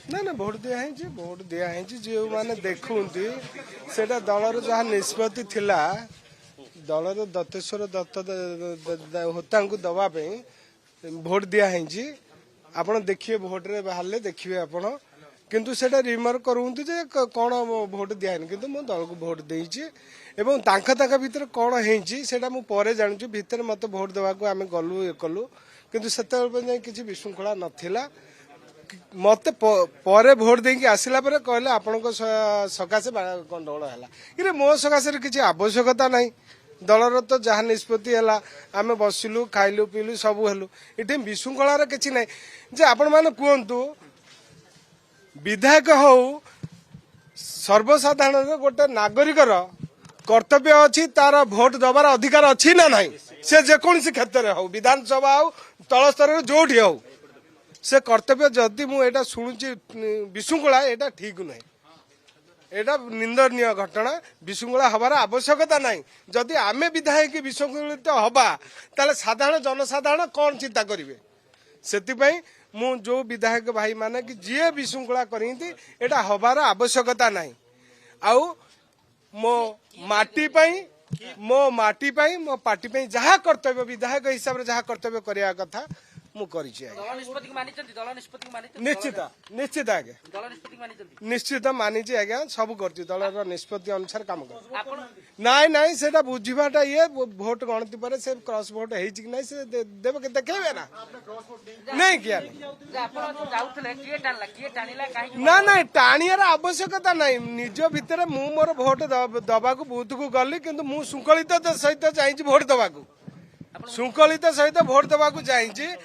ना ना भोट दिया जो मैंने देखुंती सेटा दलर जहाँ निष्पत्ति थिला दलर दत्तेश्वर दत्त होता दवाई भोट दिया आपण देखिए भोट रे बाहर देखिए आपण किंतु सेटा रिमार्क करूंती जे कौन भोट दिया किंतु मो दल को भोट देइछि एवं तांका भीतर कौन है सेटा मु परे जानछु भीतर मत भोट देवा को आमे गलु ए कलु किंतु सेते किछि विशृंखला नथिला मत परे भोट देकी आसला पर कहले आपण सकाशे गंडगोल है इरे मो सकाशे किसी आवश्यकता नहीं दलर तो जहाँ निष्पत्ति है आम बसिलु खाइलु पीलु सब हेलु ये विशृंखलार किसी ना जे आपण मैंने कहतु विधायक हो सर्वसाधारण गोटे नागरिकर कर्तव्य अच्छी तार भोट दबार अधिकार अच्छी ना नहीं से जेकोसी क्षेत्र में हो विधानसभा हो तल स्तर जोटी हो से कर्तव्य जदि मुझे शुणुची विशृंखला यहाँ ठीक ना यहाँ निंदनीय घटना विशृंखला हबार आवश्यकता नहीं जदि आमे विधायक विशृंखलित हवा ताले साधारण जनसाधारण कौन चिंता करेंगे से मु जो विधायक भाई माने कि जी विशृंखला करती यहाँ हबार आवश्यकता नहीं आउ मो माटी मो पार्टी जहाँ कर्तव्य विधायक हिसाब से जहाँ कर्तव्य करने कथा निश्चित निश्चित आज्ञा निश्चित मानी आज्ञा सब कर दल निष्पत्ति अनुसार काम कर नाई नाई से बुझाटा ये भोट गणति पर से क्रॉस भोट है देव के देखे ना नहीं किया ना ना टाणियार आवश्यकता नहीं निज भितर मु मोर भोट दबा बूथ को गली किंतु मु शृंखलित सहित चाहिए भोट दबा शृंखलित सहित भोट दबा चाहिए